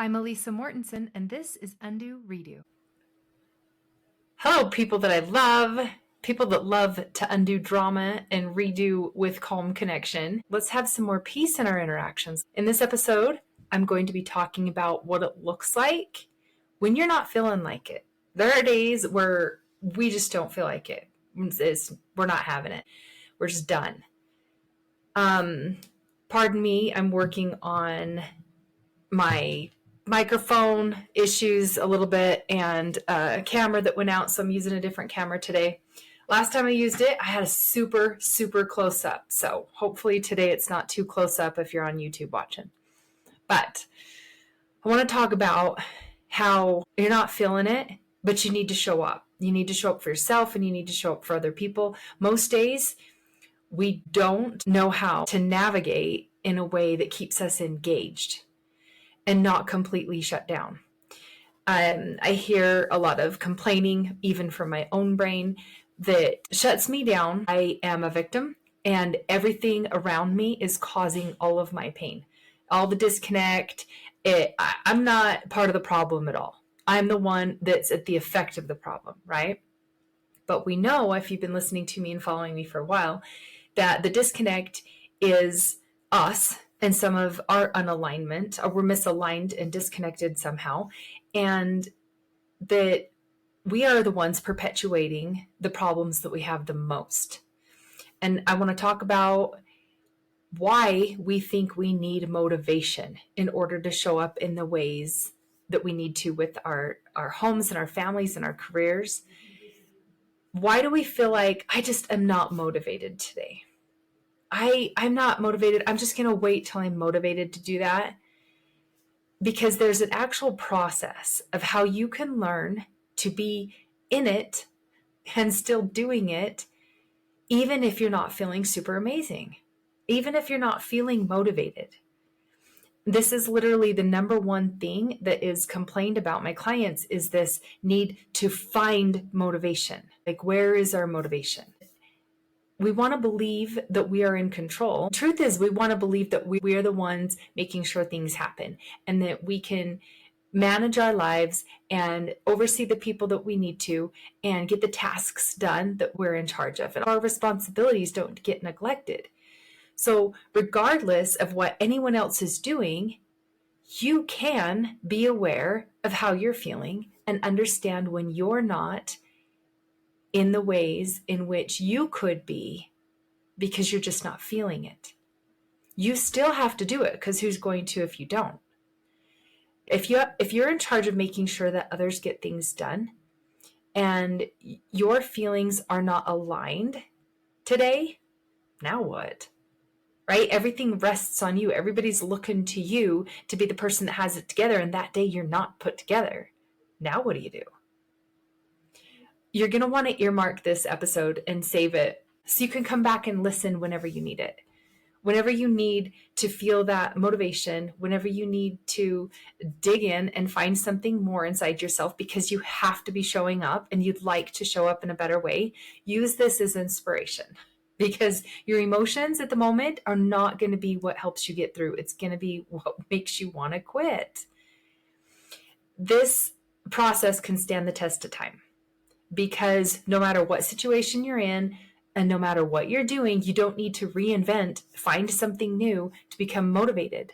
I'm Elisa Mortensen, and this is Undo Redo. Hello, people that I love, people that love to undo drama and redo with calm connection. Let's have some more peace in our interactions. In this episode, I'm going to be talking about what it looks like when you're not feeling like it. There are days where we just don't feel like it. We're not having it. We're just done. Pardon me, I'm working on my microphone issues a little bit and a camera that went out, so I'm using a different camera today. Last time I used it, I had a super close up, so hopefully today it's not too close up if you're on YouTube watching. But I want to talk about how you're not feeling it, but you need to show up. You need to show up for yourself and you need to show up for other people. Most days we don't know how to navigate in a way that keeps us engaged and not completely shut down. I hear a lot of complaining, even from my own brain, that shuts me down. I am a victim, and everything around me is causing all of my pain, all the disconnect. I'm not part of the problem at all. I'm the one that's at the effect of the problem, right? But we know, if you've been listening to me and following me for a while, that the disconnect is us and some of our unalignment, or we're misaligned and disconnected somehow, and that we are the ones perpetuating the problems that we have the most. And I want to talk about why we think we need motivation in order to show up in the ways that we need to with our homes and our families and our careers. Why do we feel like I just am not motivated today? I'm not motivated. I'm just going to wait till I'm motivated to do that. Because there's an actual process of how you can learn to be in it and still doing it, even if you're not feeling super amazing, even if you're not feeling motivated. This is literally the number one thing that is complained about my clients, is this need to find motivation. Like, where is our motivation? We want to believe that we are in control. Truth is, we want to believe that we are the ones making sure things happen and that we can manage our lives and oversee the people that we need to and get the tasks done that we're in charge of. And our responsibilities don't get neglected. So regardless of what anyone else is doing, you can be aware of how you're feeling and understand when you're not in the ways in which you could be, because you're just not feeling it. You still have to do it, because who's going to if you don't? If you're in charge of making sure that others get things done and your feelings are not aligned today, now what? Right? Everything rests on you. Everybody's looking to you to be the person that has it together, and that day you're not put together. Now what do? You're going to want to earmark this episode and save it so you can come back and listen whenever you need it. Whenever you need to feel that motivation, whenever you need to dig in and find something more inside yourself because you have to be showing up and you'd like to show up in a better way, use this as inspiration, because your emotions at the moment are not going to be what helps you get through. It's going to be what makes you want to quit. This process can stand the test of time. Because no matter what situation you're in and no matter what you're doing, you don't need to reinvent, find something new to become motivated.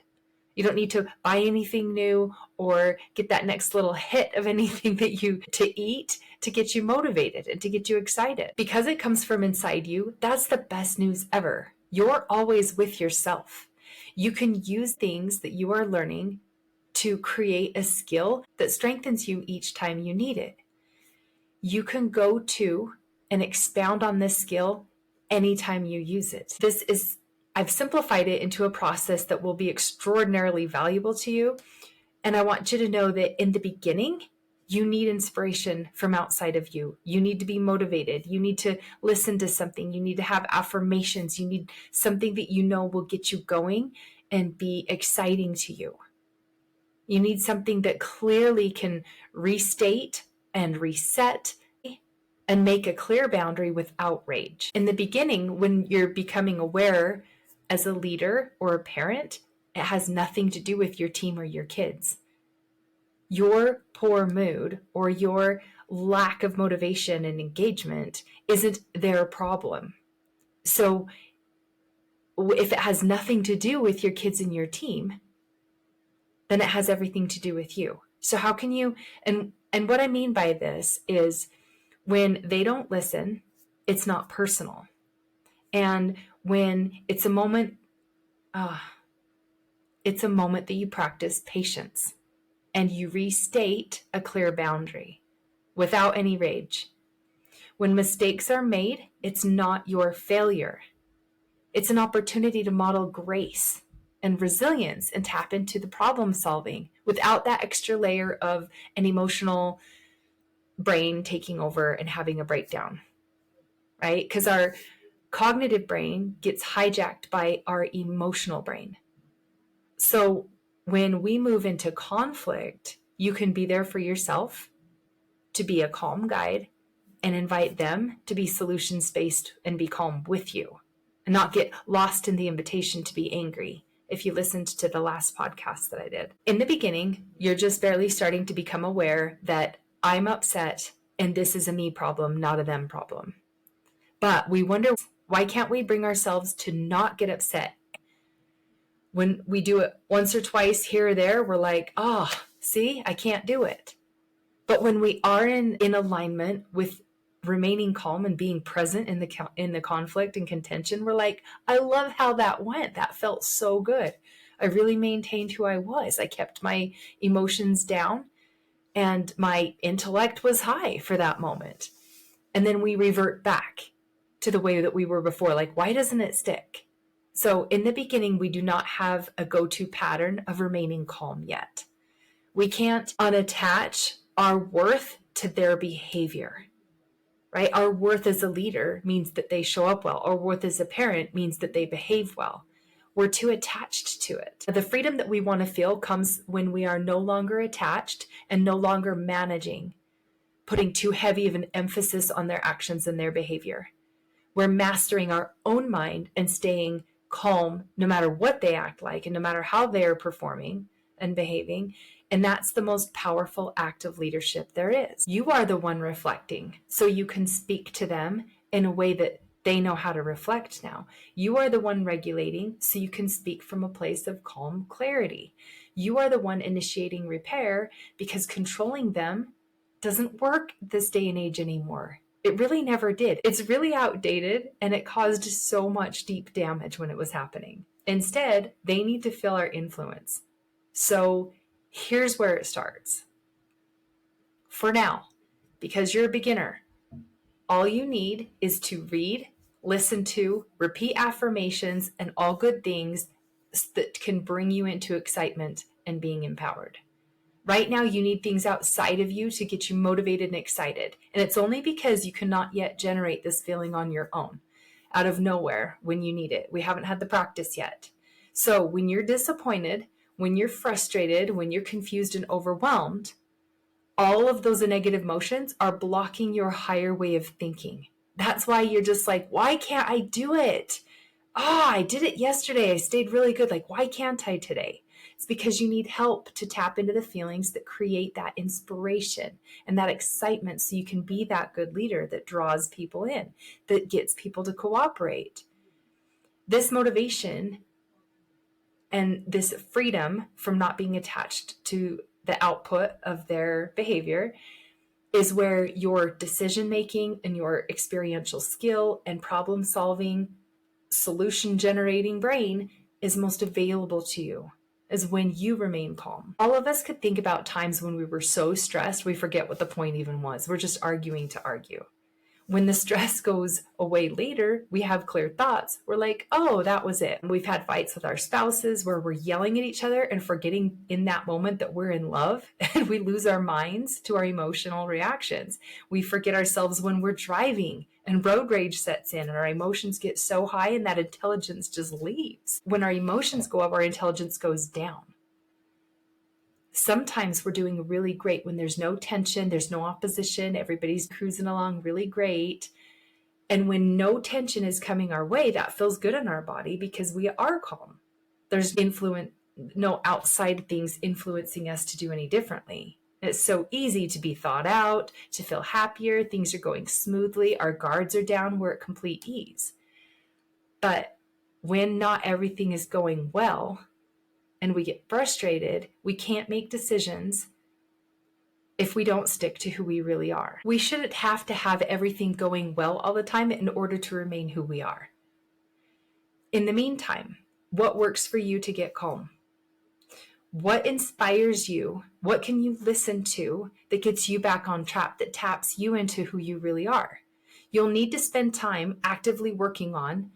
You don't need to buy anything new or get that next little hit of anything to eat to get you motivated and to get you excited. Because it comes from inside you, that's the best news ever. You're always with yourself. You can use things that you are learning to create a skill that strengthens you each time you need it. You can go to and expound on this skill anytime you use it. I've simplified it into a process that will be extraordinarily valuable to you. And I want you to know that in the beginning, you need inspiration from outside of you. You need to be motivated. You need to listen to something. You need to have affirmations. You need something that you know will get you going and be exciting to you. You need something that clearly can restate and reset and make a clear boundary without rage. In the beginning, when you're becoming aware as a leader or a parent, it has nothing to do with your team or your kids. Your poor mood or your lack of motivation and engagement isn't their problem. So if it has nothing to do with your kids and your team, then it has everything to do with you. So how can you, and what I mean by this is when they don't listen, it's not personal. And when it's a moment that you practice patience and you restate a clear boundary without any rage. When mistakes are made, it's not your failure. It's an opportunity to model grace and resilience and tap into the problem solving without that extra layer of an emotional brain taking over and having a breakdown, right? Because our cognitive brain gets hijacked by our emotional brain. So when we move into conflict, you can be there for yourself, to be a calm guide, and invite them to be solutions-based and be calm with you and not get lost in the invitation to be angry. If you listened to the last podcast that I did. In the beginning, you're just barely starting to become aware that I'm upset and this is a me problem, not a them problem. But we wonder, why can't we bring ourselves to not get upset? When we do it once or twice here or there, we're like, oh, see, I can't do it. But when we are in alignment with remaining calm and being present in the conflict and contention, we're like, I love how that went. That felt so good. I really maintained who I was. I kept my emotions down and my intellect was high for that moment. And then we revert back to the way that we were before. Like, why doesn't it stick? So in the beginning, we do not have a go-to pattern of remaining calm yet. We can't unattach our worth to their behavior, right? Our worth as a leader means that they show up well. Our worth as a parent means that they behave well. We're too attached to it. The freedom that we want to feel comes when we are no longer attached and no longer managing, putting too heavy of an emphasis on their actions and their behavior. We're mastering our own mind and staying calm no matter what they act like and no matter how they're performing and behaving. And that's the most powerful act of leadership there is. You are the one reflecting, so you can speak to them in a way that they know how to reflect now. You are the one regulating, so you can speak from a place of calm clarity. You are the one initiating repair because controlling them doesn't work this day and age anymore. It really never did. It's really outdated and it caused so much deep damage when it was happening. Instead, they need to feel our influence. So here's where it starts. For now, because you're a beginner, all you need is to read, listen to, repeat affirmations, and all good things that can bring you into excitement and being empowered. Right now, you need things outside of you to get you motivated and excited. And it's only because you cannot yet generate this feeling on your own, out of nowhere, when you need it. We haven't had the practice yet. So when you're disappointed, when you're frustrated, when you're confused and overwhelmed, all of those negative emotions are blocking your higher way of thinking. That's why you're just like, why can't I do it? I did it yesterday. I stayed really good. Like, why can't I today? It's because you need help to tap into the feelings that create that inspiration and that excitement so you can be that good leader that draws people in, that gets people to cooperate. This motivation and this freedom from not being attached to the output of their behavior is where your decision making and your experiential skill and problem solving, solution generating brain is most available to you, is when you remain calm. All of us could think about times when we were so stressed, we forget what the point even was. We're just arguing to argue. When the stress goes away later, we have clear thoughts. We're like, oh, that was it. We've had fights with our spouses where we're yelling at each other and forgetting in that moment that we're in love, and we lose our minds to our emotional reactions. We forget ourselves when we're driving and road rage sets in and our emotions get so high and that intelligence just leaves. When our emotions go up, our intelligence goes down. Sometimes we're doing really great when there's no tension, there's no opposition, everybody's cruising along really great. And when no tension is coming our way, that feels good in our body because we are calm. There's influence no outside things influencing us to do any differently. It's so easy to be thought out, to feel happier, things are going smoothly, our guards are down, we're at complete ease. But when not everything is going well and we get frustrated, we can't make decisions if we don't stick to who we really are. We shouldn't have to have everything going well all the time in order to remain who we are. In the meantime, what works for you to get calm? What inspires you? What can you listen to that gets you back on track, that taps you into who you really are? You'll need to spend time actively working on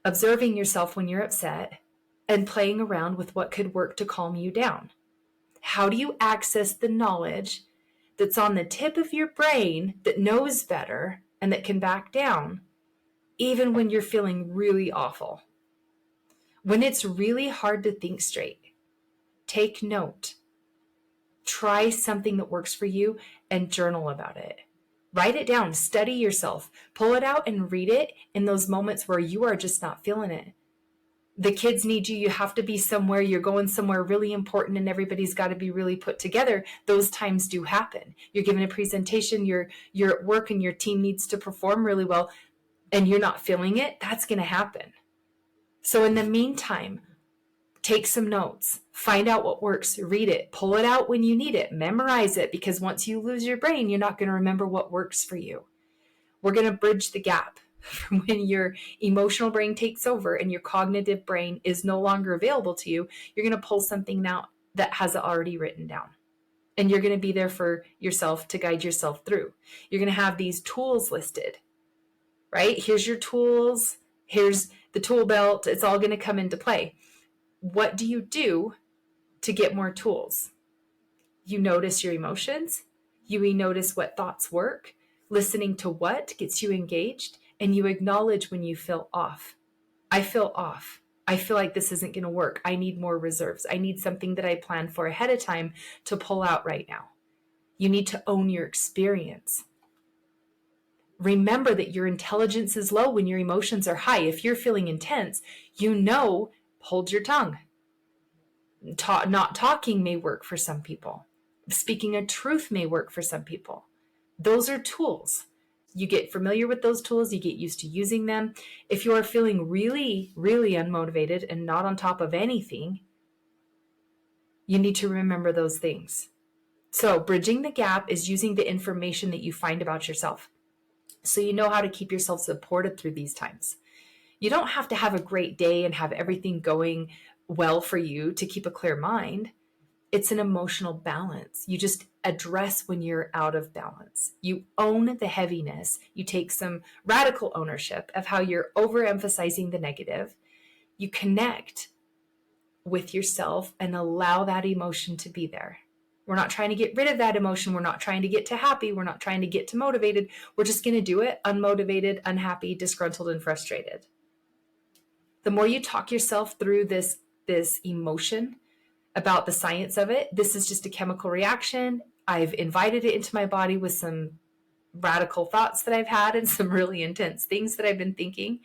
observing yourself when you're upset and playing around with what could work to calm you down. How do you access the knowledge that's on the tip of your brain that knows better and that can back down, even when you're feeling really awful? When it's really hard to think straight, take note. Try something that works for you and journal about it. Write it down, study yourself, pull it out and read it in those moments where you are just not feeling it. The kids need you. You have to be somewhere. You're going somewhere really important and everybody's got to be really put together. Those times do happen. You're giving a presentation, you're at work and your team needs to perform really well and you're not feeling it. That's going to happen. So in the meantime, take some notes, find out what works, read it, pull it out when you need it, memorize it, because once you lose your brain, you're not going to remember what works for you. We're going to bridge the gap from when your emotional brain takes over and your cognitive brain is no longer available to you. You're going to pull something out that has it already written down. And you're going to be there for yourself to guide yourself through. You're going to have these tools listed, right? Here's your tools. Here's the tool belt. It's all going to come into play. What do you do to get more tools? You notice your emotions. You notice what thoughts work. Listening to what gets you engaged. And you acknowledge when you feel off. I feel off. I feel like this isn't going to work. I need more reserves. I need something that I plan for ahead of time to pull out right now. You need to own your experience. Remember that your intelligence is low when your emotions are high. If you're feeling intense, hold your tongue. Not talking may work for some people. Speaking a truth may work for some people. Those are tools. You get familiar with those tools, you get used to using them. If you are feeling really, really unmotivated and not on top of anything, you need to remember those things. So bridging the gap is using the information that you find about yourself so you know how to keep yourself supported through these times. You don't have to have a great day and have everything going well for you to keep a clear mind. It's an emotional balance. You just address when you're out of balance. You own the heaviness. You take some radical ownership of how you're overemphasizing the negative. You connect with yourself and allow that emotion to be there. We're not trying to get rid of that emotion. We're not trying to get to happy. We're not trying to get to motivated. We're just going to do it unmotivated, unhappy, disgruntled, and frustrated. The more you talk yourself through this emotion, about the science of it, this is just a chemical reaction. I've invited it into my body with some radical thoughts that I've had and some really intense things that I've been thinking,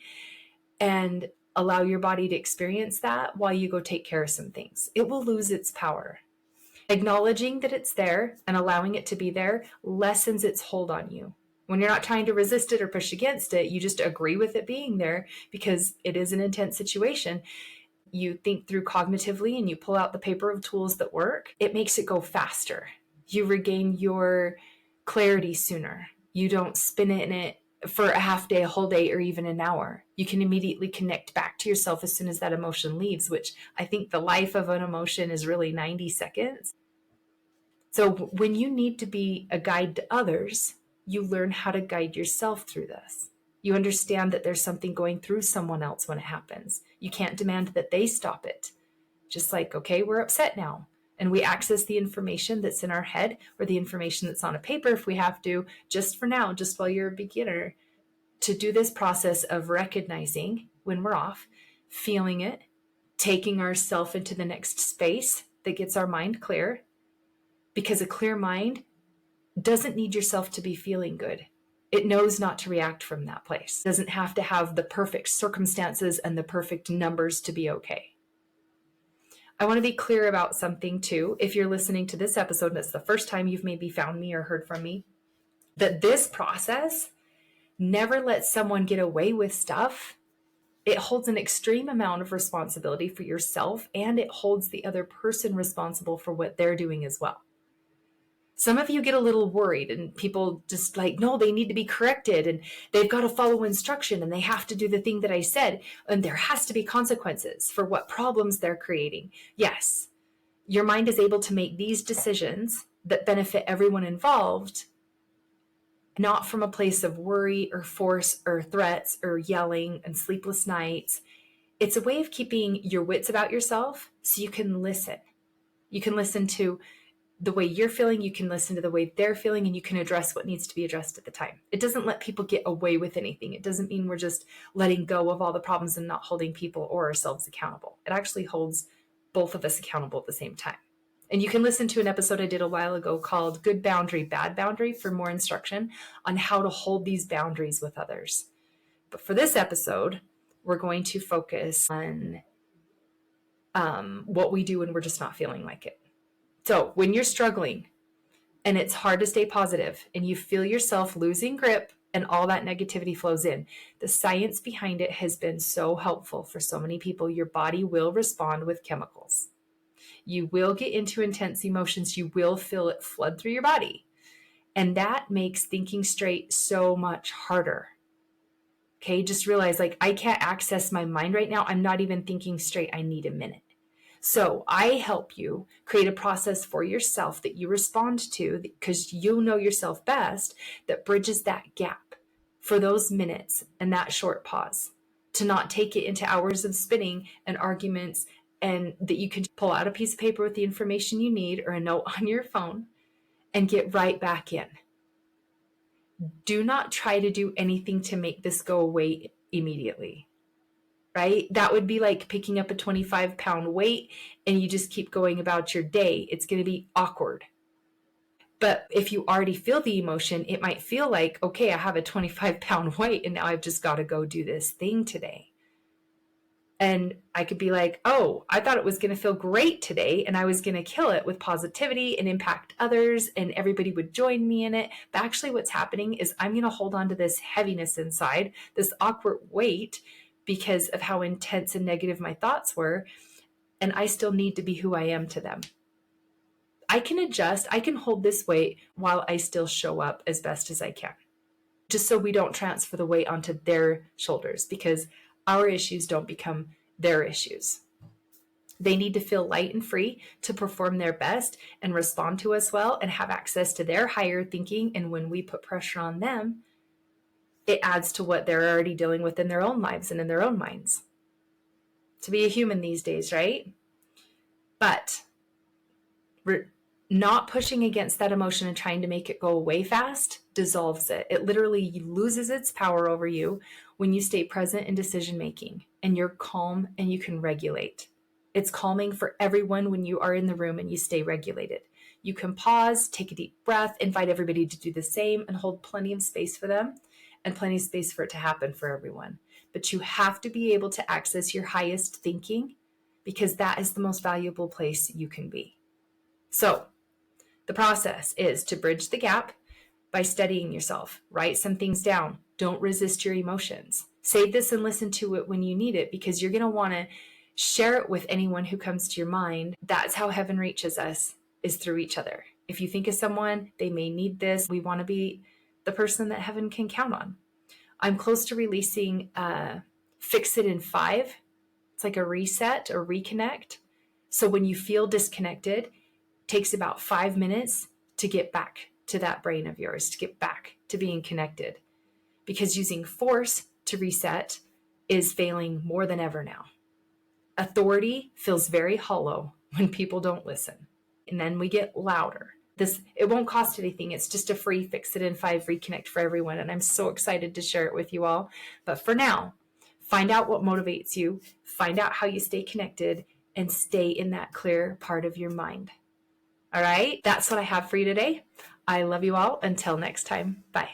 and allow your body to experience that while you go take care of some things. It will lose its power. Acknowledging that it's there and allowing it to be there lessens its hold on you. When you're not trying to resist it or push against it, you just agree with it being there because it is an intense situation. You think through cognitively and you pull out the paper of tools that work, it makes it go faster. You regain your clarity sooner. You don't spin it in it for a half day, a whole day, or even an hour. You can immediately connect back to yourself as soon as that emotion leaves, which I think the life of an emotion is really 90 seconds. So when you need to be a guide to others, you learn how to guide yourself through this. You understand that there's something going through someone else when it happens. You can't demand that they stop it. Just like, okay, we're upset now. And we access the information that's in our head or the information that's on a paper if we have to, just for now, just while you're a beginner, to do this process of recognizing when we're off, feeling it, taking ourselves into the next space that gets our mind clear. Because a clear mind doesn't need yourself to be feeling good. It knows not to react from that place. It doesn't have to have the perfect circumstances and the perfect numbers to be okay. I want to be clear about something too. If you're listening to this episode and it's the first time you've maybe found me or heard from me, that this process never lets someone get away with stuff. It holds an extreme amount of responsibility for yourself, and it holds the other person responsible for what they're doing as well. Some of you get a little worried and people just like, no, they need to be corrected and they've got to follow instruction and they have to do the thing that I said. And there has to be consequences for what problems they're creating. Yes, your mind is able to make these decisions that benefit everyone involved, not from a place of worry or force or threats or yelling and sleepless nights. It's a way of keeping your wits about yourself so you can listen. You can listen to the way you're feeling, you can listen to the way they're feeling, and you can address what needs to be addressed at the time. It doesn't let people get away with anything. It doesn't mean we're just letting go of all the problems and not holding people or ourselves accountable. It actually holds both of us accountable at the same time. And you can listen to an episode I did a while ago called Good Boundary, Bad Boundary for more instruction on how to hold these boundaries with others. But for this episode, we're going to focus on what we do when we're just not feeling like it. So when you're struggling and it's hard to stay positive and you feel yourself losing grip and all that negativity flows in, the science behind it has been so helpful for so many people. Your body will respond with chemicals. You will get into intense emotions. You will feel it flood through your body. And that makes thinking straight so much harder. Okay, just realize like I can't access my mind right now. I'm not even thinking straight. I need a minute. So I help you create a process for yourself that you respond to because you know yourself best that bridges that gap for those minutes and that short pause to not take it into hours of spinning and arguments, and that you can pull out a piece of paper with the information you need or a note on your phone and get right back in. Do not try to do anything to make this go away immediately. Right? That would be like picking up a 25-pound weight and you just keep going about your day. It's going to be awkward. But if you already feel the emotion, it might feel like, okay, I have a 25-pound weight and now I've just got to go do this thing today. And I could be like, oh, I thought it was going to feel great today and I was going to kill it with positivity and impact others and everybody would join me in it. But actually what's happening is I'm going to hold on to this heaviness inside, this awkward weight, because of how intense and negative my thoughts were, and I still need to be who I am to them. I can adjust, I can hold this weight while I still show up as best as I can, just so we don't transfer the weight onto their shoulders, because our issues don't become their issues. They need to feel light and free to perform their best and respond to us well and have access to their higher thinking, and when we put pressure on them, it adds to what they're already dealing with in their own lives and in their own minds. To be a human these days, right? But not pushing against that emotion and trying to make it go away fast dissolves it. It literally loses its power over you when you stay present in decision making and you're calm and you can regulate. It's calming for everyone when you are in the room and you stay regulated. You can pause, take a deep breath, invite everybody to do the same, and hold plenty of space for them and plenty of space for it to happen for everyone. But you have to be able to access your highest thinking because that is the most valuable place you can be. So the process is to bridge the gap by studying yourself. Write some things down. Don't resist your emotions. Save this and listen to it when you need it, because you're going to want to share it with anyone who comes to your mind. That's how heaven reaches us, is through each other. If you think of someone, they may need this. We want to be the person that heaven can count on. I'm close to releasing Fix It in 5. It's like a reset or reconnect. So when you feel disconnected, it takes about 5 minutes to get back to that brain of yours, to get back to being connected. Because using force to reset is failing more than ever now. Authority feels very hollow when people don't listen. And then we get louder. It won't cost anything. It's just a free Fix It in 5 reconnect for everyone. And I'm so excited to share it with you all. But for now, find out what motivates you, find out how you stay connected, and stay in that clear part of your mind. All right, that's what I have for you today. I love you all. Until next time, bye.